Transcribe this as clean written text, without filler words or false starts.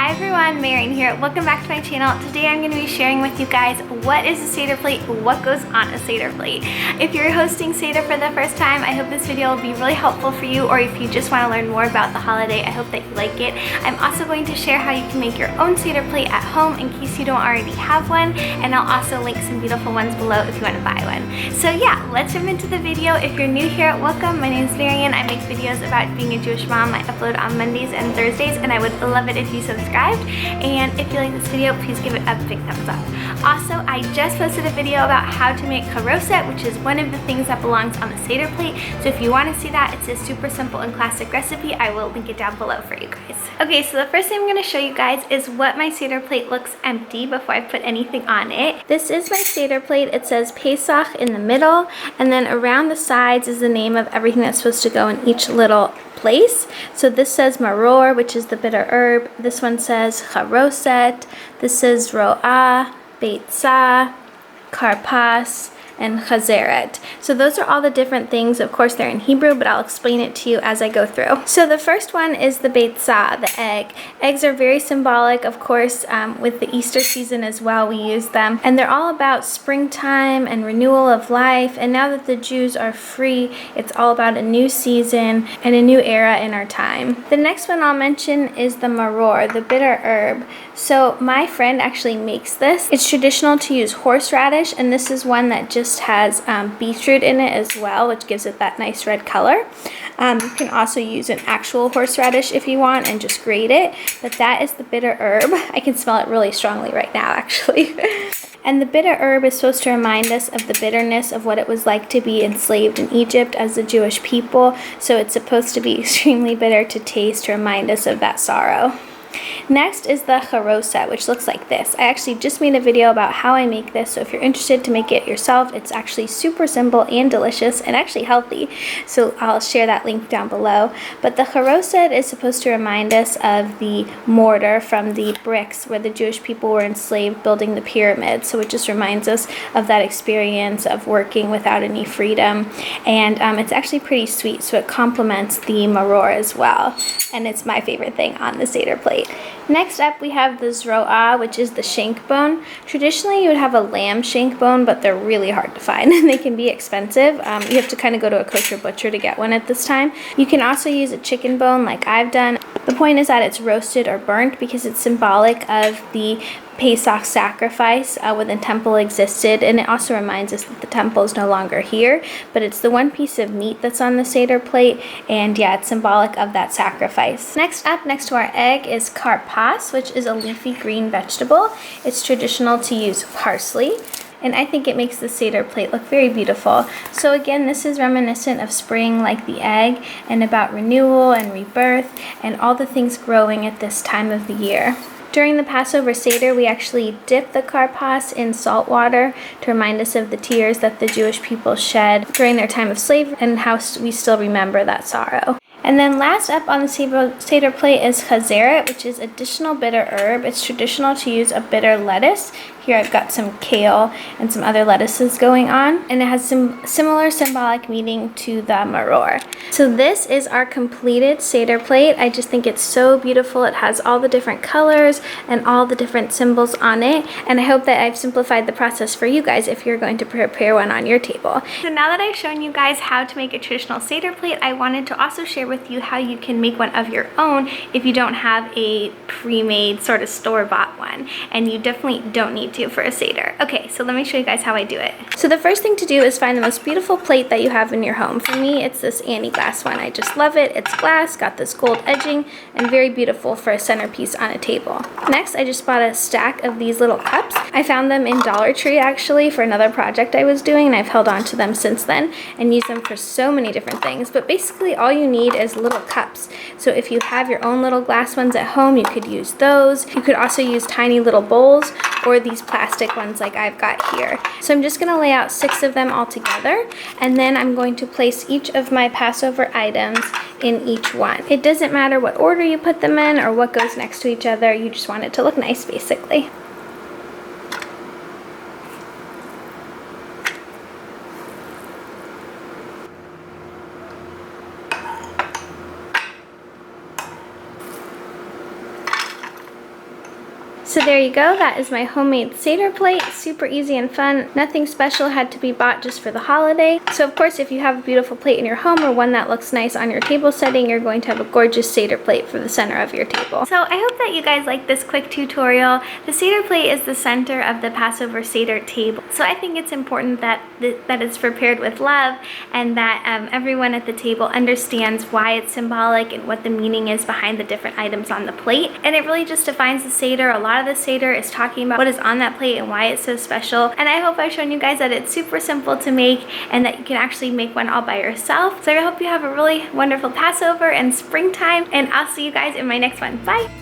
Hi everyone, Marian here. Welcome back to my channel. Today I'm going to be sharing with you guys what is a Seder plate, what goes on a Seder plate. If you're hosting Seder for the first time, I hope this video will be really helpful for you, or if you just want to learn more about the holiday, I hope that you like it. I'm also going to share how you can make your own Seder plate at home in case you don't already have one, and I'll also link some beautiful ones below if you want to buy one. So yeah, let's jump into the video. If you're new here, welcome. My name is Marian. I make videos about being a Jewish mom. I upload on Mondays and Thursdays, and I would love it if you subscribed. And if you like this video, please give it a big thumbs up. Also, I just posted a video about how to make Charoset, which is one of the things that belongs on the Seder plate. So if you want to see that, it's a super simple and classic recipe. I will link it down below for you guys. Okay, so the first thing I'm going to show you guys is what my Seder plate looks empty before I put anything on it. This is my Seder plate. It says Pesach in the middle, and then around the sides is the name of everything that's supposed to go in each little place. So this says maror, which is the bitter herb. This one says charoset. This says ro'ah, beitzah, karpas, and Hazara. So those are all the different things. Of course, they're in Hebrew, but I'll explain it to you as I go through. So the first one is the beitzah, the egg. Eggs are very symbolic, of course, with the Easter season as well, we use them. And they're all about springtime and renewal of life. And now that the Jews are free, it's all about a new season and a new era in our time. The next one I'll mention is the maror, the bitter herb. So my friend actually makes this. It's traditional to use horseradish, and this is one that just has beetroot in it as well, which gives it that nice red color. You can also use an actual horseradish if you want and just grate it, but that is the bitter herb. I can smell it really strongly right now, actually. And the bitter herb is supposed to remind us of the bitterness of what it was like to be enslaved in Egypt as the Jewish people. So it's supposed to be extremely bitter to taste to remind us of that sorrow. Next is the charoset, which looks like this. I actually just made a video about how I make this, so if you're interested to make it yourself, it's actually super simple and delicious and actually healthy. So I'll share that link down below. But the charoset is supposed to remind us of the mortar from the bricks where the Jewish people were enslaved building the pyramids. So it just reminds us of that experience of working without any freedom. And it's actually pretty sweet, so it complements the maror as well. And it's my favorite thing on the Seder plate. Next up, we have the zro'ah, which is the shank bone. Traditionally, you would have a lamb shank bone, but they're really hard to find and they can be expensive. You have to kind of go to a kosher butcher to get one at this time. You can also use a chicken bone like I've done. The point is that it's roasted or burnt because it's symbolic of the Pesach sacrifice when the temple existed, and it also reminds us that the temple is no longer here, but it's the one piece of meat that's on the Seder plate, and yeah, it's symbolic of that sacrifice. Next up, next to our egg, is karpas, which is a leafy green vegetable. It's traditional to use parsley, and I think it makes the Seder plate look very beautiful. So again, this is reminiscent of spring like the egg, and about renewal and rebirth and all the things growing at this time of the year. During the Passover Seder, we actually dip the karpas in salt water to remind us of the tears that the Jewish people shed during their time of slavery and how we still remember that sorrow. And then last up on the Seder plate is Hazara, which is additional bitter herb. It's traditional to use a bitter lettuce. Here I've got some kale and some other lettuces going on, and it has some similar symbolic meaning to the maror. So this is our completed Seder plate. I just think it's so beautiful. It has all the different colors and all the different symbols on it, and I hope that I've simplified the process for you guys if you're going to prepare one on your table. So now that I've shown you guys how to make a traditional Seder plate, I wanted to also share with you how you can make one of your own if you don't have a pre-made sort of store-bought one, and you definitely don't need to for a Seder. Okay, so let me show you guys how I do it. So the first thing to do is find the most beautiful plate that you have in your home. For me, it's this Annie glass one. I just love it. It's glass, got this gold edging, and very beautiful for a centerpiece on a table. Next, I just bought a stack of these little cups. I found them in Dollar Tree actually for another project I was doing, and I've held on to them since then and used them for so many different things. But basically all you need is little cups. So if you have your own little glass ones at home, you could use those. You could also use tiny little bowls or these plastic ones like I've got here. So I'm just going to lay out 6 of them all together, and then I'm going to place each of my Passover items in each one. It doesn't matter what order you put them in or what goes next to each other, you just want it to look nice basically. So there you go, that is my homemade Seder plate. Super easy and fun. Nothing special had to be bought just for the holiday. So of course, if you have a beautiful plate in your home or one that looks nice on your table setting, you're going to have a gorgeous Seder plate for the center of your table. So I hope that you guys like this quick tutorial. The Seder plate is the center of the Passover Seder table. So I think it's important that it's prepared with love and that everyone at the table understands why it's symbolic and what the meaning is behind the different items on the plate. And it really just defines the Seder. A lot of the Seder is talking about what is on that plate and why it's so special. And I hope I've shown you guys that it's super simple to make and that you can actually make one all by yourself. So I hope you have a really wonderful Passover and springtime, and I'll see you guys in my next one. Bye!